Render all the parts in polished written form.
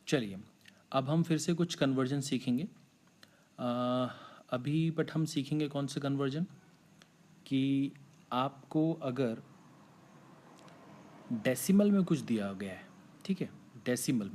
चलिए, अब हम फिर से कुछ कन्वर्जन सीखेंगे। अभी बट हम सीखेंगे कौन से कन्वर्जन कि आपको अगर डेसिमल में कुछ दिया गया है, ठीक है, डेसिमल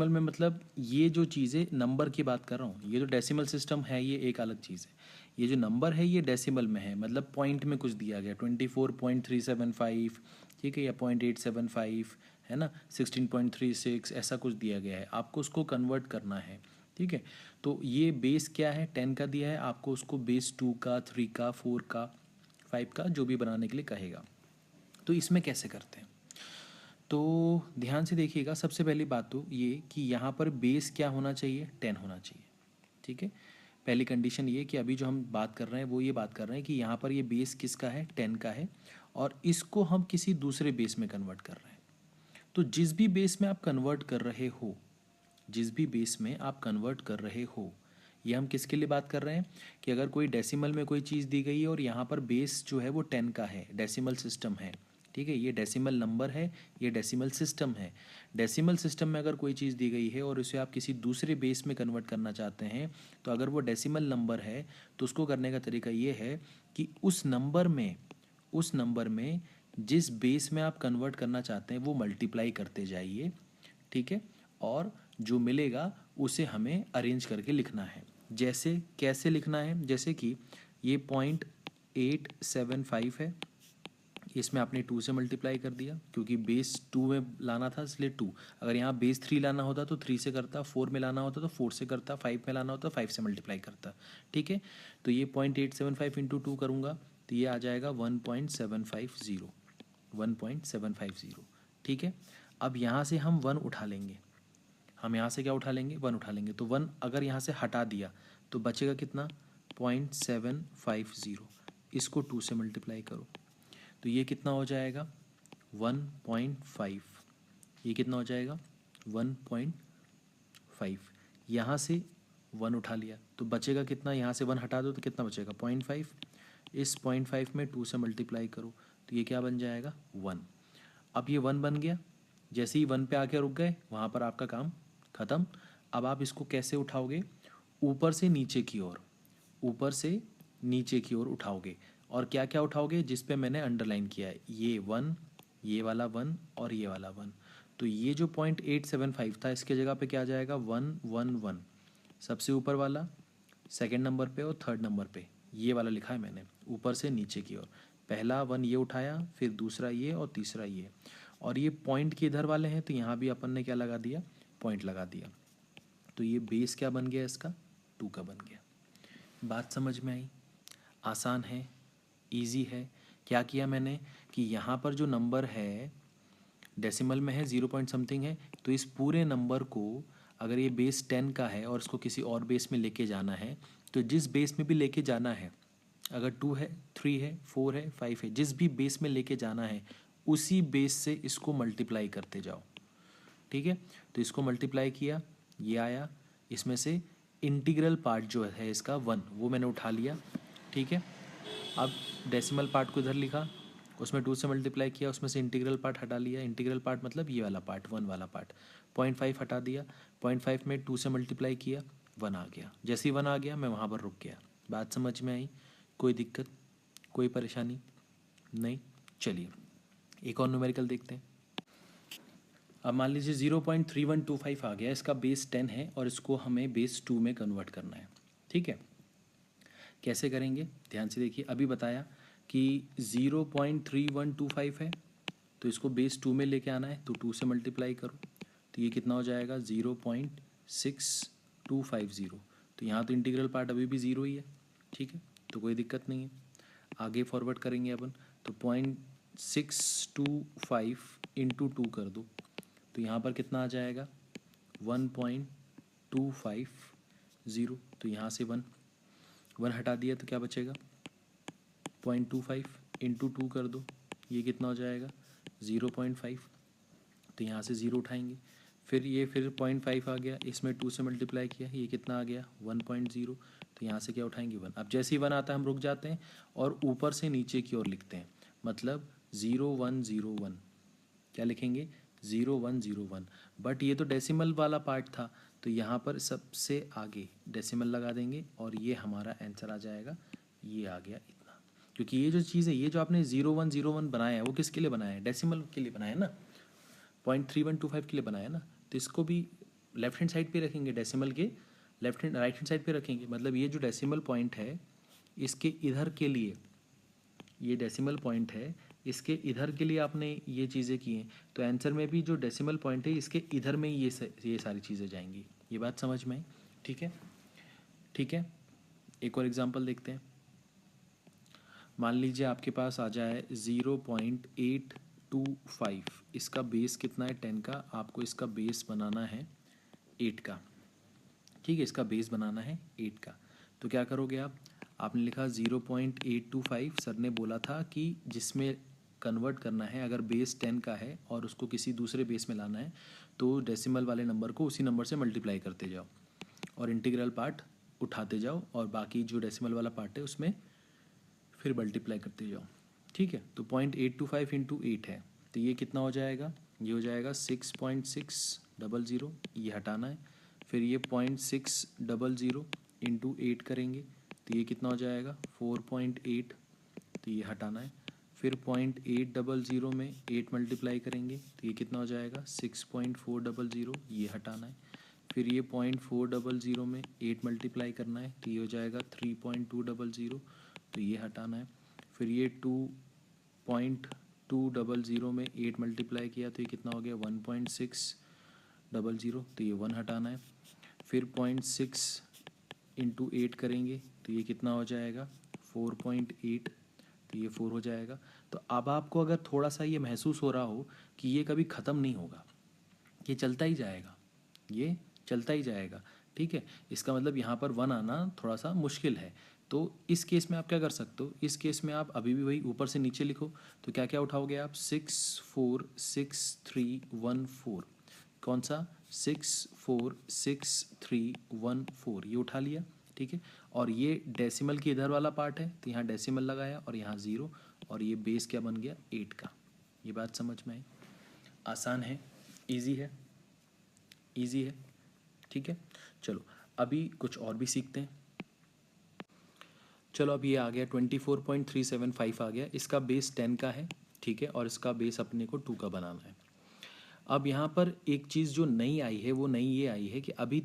में मतलब ये जो चीज़ें नंबर की बात कर रहा हूँ, ये जो डेसिमल सिस्टम है ये एक अलग चीज़ है। ये जो नंबर है ये डेसिमल में है, मतलब पॉइंट में कुछ दिया गया 24.375, ठीक है, या 0.875 है ना, 16.36 ऐसा कुछ दिया गया है, आपको उसको कन्वर्ट करना है, ठीक है। तो ये बेस क्या है, 10 का दिया है, आपको उसको बेस 2 का, 3 का, 4 का, 5 का जो भी बनाने के लिए कहेगा। तो इसमें कैसे करते हैं, तो ध्यान से देखिएगा। सबसे पहली बात तो ये कि यहाँ पर बेस क्या होना चाहिए, 10 होना चाहिए, ठीक है। पहली कंडीशन ये कि अभी जो हम बात कर रहे हैं वो ये बात कर रहे हैं कि यहाँ पर ये बेस किसका है, 10 का है, और इसको हम किसी दूसरे बेस में कन्वर्ट कर रहे हैं। तो जिस भी बेस में आप कन्वर्ट कर रहे हो, जिस भी बेस में आप कन्वर्ट कर रहे हो, ये हम किसके लिए बात कर रहे हैं कि अगर कोई डेसिमल में कोई चीज़ दी गई है और यहाँ पर बेस जो है वो 10 का है, डेसिमल सिस्टम है, ठीक है, ये डेसिमल नंबर है, ये डेसिमल सिस्टम है। डेसिमल सिस्टम में अगर कोई चीज़ दी गई है और उसे आप किसी दूसरे बेस में कन्वर्ट करना चाहते हैं, तो अगर वो डेसिमल नंबर है तो उसको करने का तरीका ये है कि उस नंबर में जिस बेस में आप कन्वर्ट करना चाहते हैं वो मल्टीप्लाई करते जाइए, ठीक है, और जो मिलेगा उसे हमें अरेंज करके लिखना है। जैसे कैसे लिखना है, जैसे कि ये 0.875 है, इसमें आपने 2 से मल्टीप्लाई कर दिया क्योंकि बेस 2 में लाना था इसलिए 2। अगर यहाँ बेस 3 लाना होता तो 3 से करता, 4 में लाना होता तो 4 से करता, 5 में लाना होता 5 से मल्टीप्लाई करता, ठीक है। तो ये 0.875 इंटू 2 करूँगा तो ये आ जाएगा 1.750, 1.750, ठीक है। अब यहाँ से हम 1 उठा लेंगे, हम यहाँ से क्या उठा लेंगे, 1 उठा लेंगे। तो 1 अगर यहाँ से हटा दिया तो बचेगा कितना, 0.750, इसको 2 से मल्टीप्लाई करो तो ये कितना हो जाएगा 1.5, ये कितना हो जाएगा 1.5। यहाँ से 1 उठा लिया तो बचेगा कितना, यहाँ से 1 हटा दो तो कितना बचेगा 0.5, इस 0.5 में 2 से मल्टीप्लाई करो तो ये क्या बन जाएगा 1। अब ये 1 बन गया, जैसे ही 1 पे आके रुक गए वहाँ पर आपका काम ख़त्म। अब आप इसको कैसे उठाओगे, ऊपर से नीचे की ओर, ऊपर से नीचे की ओर उठाओगे। और क्या क्या उठाओगे, जिस पे मैंने अंडरलाइन किया है, ये 1, ये वाला 1 और ये वाला 1। तो ये जो 0.875 था इसके जगह पे क्या आ जाएगा 111, सबसे ऊपर वाला, सेकंड नंबर पे और थर्ड नंबर पे ये वाला लिखा है मैंने, ऊपर से नीचे की ओर। पहला 1 ये उठाया, फिर दूसरा ये और तीसरा ये, और ये पॉइंट के इधर वाले हैं तो यहाँ भी अपन ने क्या लगा दिया, पॉइंट लगा दिया। तो ये बेस क्या बन गया इसका, 2 का बन गया। बात समझ में आई, आसान है, इजी है। क्या किया मैंने कि यहाँ पर जो नंबर है डेसिमल में है, 0 पॉइंट समथिंग है, तो इस पूरे नंबर को अगर ये बेस 10 का है और इसको किसी और बेस में लेके जाना है, तो जिस बेस में भी लेके जाना है, अगर 2 है, 3 है, 4 है, 5 है, जिस भी बेस में लेके जाना है उसी बेस से इसको मल्टीप्लाई करते जाओ, ठीक है। तो इसको मल्टीप्लाई किया, ये आया, इसमें से इंटीग्रल पार्ट जो है इसका 1 वो मैंने उठा लिया, ठीक है। अब डेसिमल पार्ट को इधर लिखा, उसमें 2 से मल्टीप्लाई किया, उसमें से इंटीग्रल पार्ट हटा लिया, इंटीग्रल पार्ट मतलब ये वाला पार्ट 1 वाला पार्ट, 0.5 हटा दिया, 0.5 में 2 से मल्टीप्लाई किया, 1 आ गया। जैसे ही 1 आ गया मैं वहाँ पर रुक गया। बात समझ में आई, कोई दिक्कत, कोई परेशानी नहीं। चलिए एक और न्यूमेरिकल देखते हैं। अब मान लीजिए 0.3125 आ गया, इसका बेस 10 है और इसको हमें बेस 2 में कन्वर्ट करना है, ठीक है। कैसे करेंगे, ध्यान से देखिए। अभी बताया कि 0.3125 है तो इसको बेस 2 में लेके आना है, तो 2 से मल्टीप्लाई करो तो ये कितना हो जाएगा 0.6250। तो यहाँ तो इंटीग्रल पार्ट अभी भी 0 ही है, ठीक है, तो कोई दिक्कत नहीं है। आगे फॉरवर्ड करेंगे अपन, तो 0.625 इंटू 2 कर दो तो यहाँ पर कितना आ जाएगा 1.250। तो यहाँ से 1 हटा दिया तो क्या बचेगा 0.25 इंटू 2 कर दो, ये कितना हो जाएगा 0.5। तो यहाँ से 0 उठाएंगे, फिर ये फिर 0.5 आ गया, इसमें 2 से मल्टीप्लाई किया, ये कितना आ गया 1.0। तो यहाँ से क्या उठाएंगे 1। अब जैसे ही 1 आता है हम रुक जाते हैं और ऊपर से नीचे की ओर लिखते हैं, मतलब 0101, क्या लिखेंगे 0101, बट ये तो डेसिमल वाला पार्ट था, तो यहाँ पर सबसे आगे डेसिमल लगा देंगे और ये हमारा आंसर आ जाएगा, ये आ गया इतना। क्योंकि ये जो चीज़ है, ये जो आपने 0101 बनाया है वो किसके लिए बनाया है? डेसिमल के लिए बनाया है ना, 0.3125 के लिए बनाया है ना। तो इसको भी लेफ्ट हैंड साइड पे रखेंगे, डेसिमल के राइट हैंड साइड पे रखेंगे। मतलब ये जो डेसिमल पॉइंट है इसके इधर के लिए, ये डेसिमल पॉइंट है इसके इधर के लिए आपने ये चीज़ें की हैं, तो आंसर में भी जो डेसिमल पॉइंट है इसके इधर में ही ये सारी चीज़ें जाएंगी। ये बात समझ में आई? ठीक है, ठीक है। एक और एग्जांपल देखते हैं। मान लीजिए आपके पास आ जाए 0.825, इसका बेस कितना है 10 का, आपको इसका बेस बनाना है 8 का। ठीक है, इसका बेस बनाना है 8 का। तो क्या करोगे आप? आपने लिखा 0.825, सर ने बोला था कि जिसमें कन्वर्ट करना है, अगर बेस 10 का है और उसको किसी दूसरे बेस में लाना है तो डेसिमल वाले नंबर को उसी नंबर से मल्टीप्लाई करते जाओ और इंटीग्रल पार्ट उठाते जाओ और बाकी जो डेसिमल वाला पार्ट है उसमें फिर मल्टीप्लाई करते जाओ। ठीक है, तो 0.825 इंटू 8 है, तो ये कितना हो जाएगा? ये हो जाएगा 6.600, ये हटाना है। फिर ये 0.600 इंटू 8 करेंगे तो ये कितना हो जाएगा? 4.8, तो ये हटाना है। फिर 0.800 में 8 मल्टीप्लाई करेंगे तो ये कितना हो जाएगा? 6.400, ये हटाना है। फिर ये 0.400 में 8 मल्टीप्लाई करना है तो ये हो जाएगा 3.200, तो ये हटाना है। फिर ये 2.200 में 8 मल्टीप्लाई किया तो ये कितना हो गया? 1.600, तो ये 1 हटाना है। फिर 0.6 इंटू 8 करेंगे तो ये कितना हो जाएगा? 4.8, तो ये 4 हो जाएगा। तो अब आपको अगर थोड़ा सा ये महसूस हो रहा हो कि ये कभी ख़त्म नहीं होगा, ये चलता ही जाएगा, ये चलता ही जाएगा। ठीक है, इसका मतलब यहाँ पर 1 आना थोड़ा सा मुश्किल है। तो इस केस में आप क्या कर सकते हो? इस केस में आप अभी भी वही ऊपर से नीचे लिखो, तो क्या क्या उठाओगे आप? 64631 कौन सा? 64631 ये उठा लिया। ठीक है, और ये डेसिमल के इधर वाला पार्ट है तो यहाँ डेसिमल लगाया और यहाँ 0, और ये बेस क्या बन गया? 8 का। ये बात समझ में आई? आसान है, इजी है, इजी है। ठीक है, चलो अभी कुछ और भी सीखते हैं। चलो अब ये आ गया 24.375 आ गया, इसका बेस 10 का है। ठीक है, और इसका बेस अपने को 2 का बनाना है। अब यहाँ पर एक चीज़ जो नई आई है वो नई ये आई है कि अभी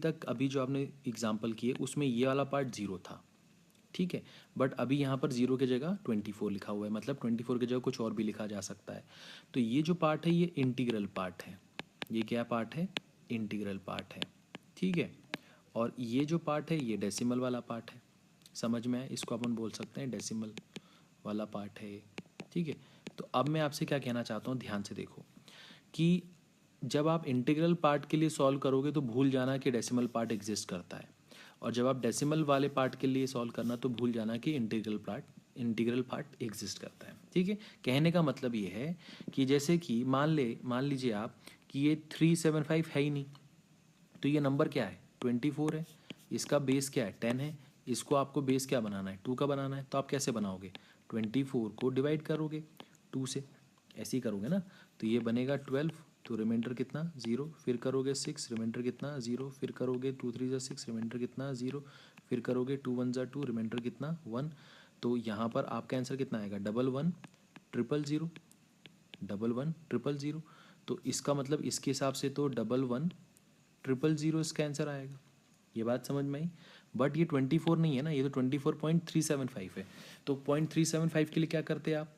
जो आपने एग्जाम्पल किए उसमें ये वाला पार्ट 0 था। ठीक है, बट अभी यहाँ पर 0 की जगह 24 लिखा हुआ है, मतलब 24 की जगह कुछ और भी लिखा जा सकता है। तो ये जो पार्ट है ये इंटीग्रल पार्ट है। ये क्या पार्ट है? इंटीग्रल पार्ट है। ठीक है, और ये जो पार्ट है ये डेसिमल वाला पार्ट है। समझ में आए? इसको अपन बोल सकते हैं डेसिमल वाला पार्ट है ये। ठीक है, तो अब मैं आपसे क्या कहना चाहता हूँ, ध्यान से देखो कि जब आप इंटीग्रल पार्ट के लिए सॉल्व करोगे तो भूल जाना कि डेसिमल पार्ट एग्जिस्ट करता है, और जब आप डेसिमल वाले पार्ट के लिए सॉल्व करना तो भूल जाना कि इंटीग्रल पार्ट एग्जिस्ट करता है। ठीक है, कहने का मतलब ये है कि जैसे कि मान लीजिए आप कि ये 375 है ही नहीं, तो ये नंबर क्या है? 24 है। इसका बेस क्या है? 10 है। इसको आपको बेस क्या बनाना है? 2 का बनाना है। तो आप कैसे बनाओगे? 24 को डिवाइड करोगे 2 से, ऐसे ही करोगे ना। तो ये बनेगा 12, तो रिमाइंडर कितना? 0। फिर करोगे 6, रिमाइंडर कितना? 0। फिर करोगे 2 3 6, रिमाइंडर कितना? 0। फिर करोगे 2 1 2, रिमाइंडर कितना? 1। तो यहाँ पर आपका आंसर कितना आएगा? 11 000, 11 000। तो इसका मतलब इसके हिसाब से तो 11 000 इसका आंसर आएगा। ये बात समझ में आई? बट ये 24 नहीं है ना, ये तो 24.375 है। तो 0.375 के लिए क्या करते आप?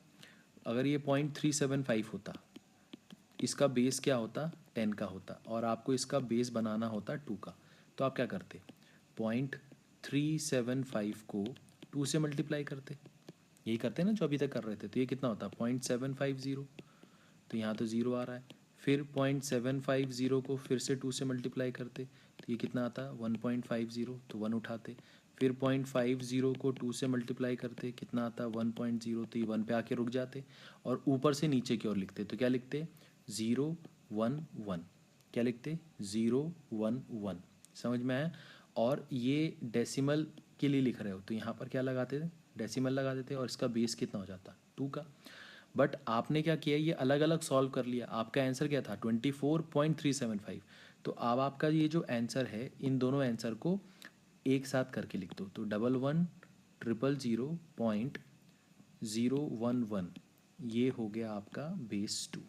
अगर ये 0.375 होता, इसका बेस क्या होता? 10 का होता, और आपको इसका बेस बनाना होता 2 का, तो आप क्या करते? 0.375 को 2 से मल्टीप्लाई करते। यही करते हैं ना जो अभी तक कर रहे थे। तो ये कितना होता? 0.750, तो यहाँ तो 0 आ रहा है। फिर 0.750 को फिर से 2 से मल्टीप्लाई करते तो ये कितना आता? 1.50, तो 1 उठाते। फिर 0.50 को 2 से मल्टीप्लाई करते, कितना आता? 1.0, तो ये 1 पे आके रुक जाते और ऊपर से नीचे की ओर लिखते। तो क्या लिखते? 0 1 1। क्या लिखते? 0 1 1। समझ में आया? और ये डेसिमल के लिए लिख रहे हो तो यहाँ पर क्या लगाते थे? डेसिमल लगा देते और इसका बेस कितना हो जाता? 2 का। बट आपने क्या किया, ये अलग अलग सॉल्व कर लिया। आपका आंसर क्या था 24.375। तो अब आपका ये जो आंसर है, इन दोनों आंसर को एक साथ करके लिख दो। तो 11,000.011 ये हो गया आपका बेस 2।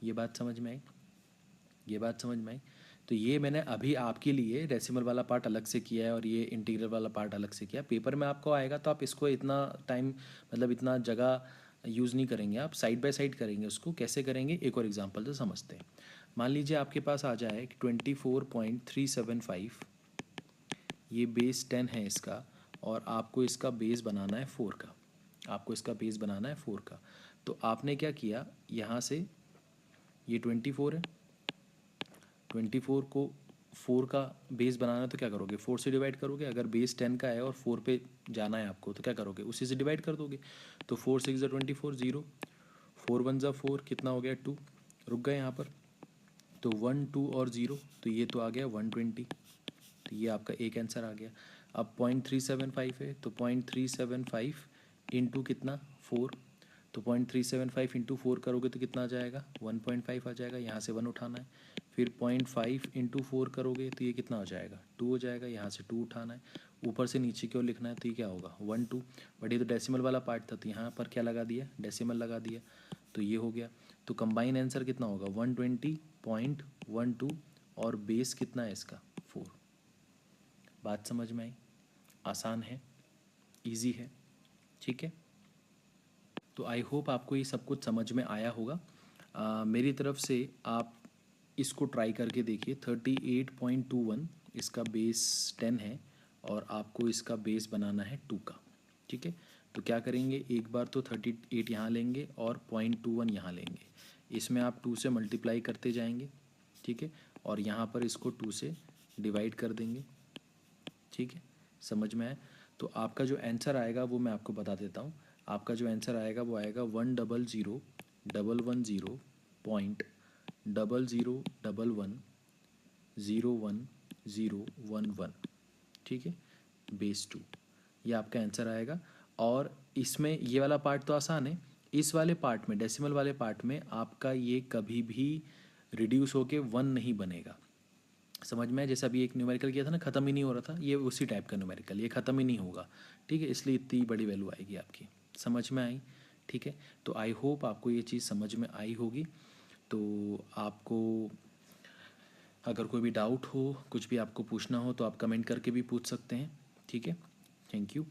ये बात समझ में आई? ये बात समझ में आई? तो ये मैंने अभी आपके लिए डेसिमल वाला पार्ट अलग से किया है और ये इंटीग्रल वाला पार्ट अलग से किया। पेपर में आपको आएगा तो आप इसको इतना टाइम, मतलब इतना जगह यूज़ नहीं करेंगे, आप साइड बाय साइड करेंगे। उसको कैसे करेंगे, एक और एग्जांपल से समझते हैं। मान लीजिए आपके पास आ जाए कि 24.375, ये बेस 10 है इसका, और आपको इसका बेस बनाना है 4 का। आपको इसका बेस बनाना है 4 का। तो आपने क्या किया, यहाँ से ये 24 है, 24 को 4 का बेस बनाना है तो क्या करोगे, 4 से डिवाइड करोगे। अगर बेस 10 का है और 4 पे जाना है आपको तो क्या करोगे, उसी से डिवाइड कर दोगे। तो 4 6 ज़ा 24, 0, 4 1 ज़ा 4, कितना हो गया 2, रुक गए यहाँ पर। तो 1 2 और 0, तो ये तो आ गया 120। तो ये आपका एक आंसर आ गया। अब 0.375 है, तो 0.375 इंटू कितना 4, तो 0.375 इंटू 4 करोगे तो कितना आ जाएगा 1.5 आ जाएगा। यहाँ से 1 उठाना है। फिर 0.5 इंटू 4 करोगे तो ये कितना हो जाएगा 2 हो जाएगा। यहाँ से 2 उठाना है, ऊपर से नीचे की ओर लिखना है, तो ये क्या होगा 1 2। बट ये तो डेसिमल वाला पार्ट था, तो यहाँ पर क्या लगा दिया, डेसिमल लगा दिया, तो ये हो गया। तो कंबाइन आंसर कितना होगा 120.12, और बेस कितना है इसका 4। बात समझ में आई? आसान है, इजी है, ठीक है। तो आई होप आपको ये सब कुछ समझ में आया होगा। मेरी तरफ से आप इसको ट्राई करके देखिए। 38.21 इसका बेस 10 है, और आपको इसका बेस बनाना है 2 का, ठीक है। तो क्या करेंगे, एक बार तो 38 यहाँ लेंगे और 0.21 यहाँ लेंगे। इसमें आप 2 से मल्टीप्लाई करते जाएंगे, ठीक है, और यहाँ पर इसको 2 से डिवाइड कर देंगे, ठीक है। समझ में आए? तो आपका जो आंसर आएगा वो मैं आपको बता देता हूँ। आपका जो आंसर आएगा वो आएगा 100,110,011,010,011, ठीक है, बेस 2, ये आपका आंसर आएगा। और इसमें ये वाला पार्ट तो आसान है। इस वाले पार्ट में, डेसिमल वाले पार्ट में, आपका ये कभी भी रिड्यूस होके 1 नहीं बनेगा। समझ में आया? जैसे अभी एक न्यूमेरिकल किया था ना, ख़त्म ही नहीं हो रहा था, ये उसी टाइप का न्यूमेरिकल, ये ख़त्म ही नहीं होगा, ठीक है। इसलिए इतनी बड़ी वैल्यू आएगी आपकी। समझ में आई? ठीक है। तो आई होप आपको ये चीज़ समझ में आई होगी। तो आपको अगर कोई भी डाउट हो, कुछ भी आपको पूछना हो, तो आप कमेंट करके भी पूछ सकते हैं, ठीक है। Thank you.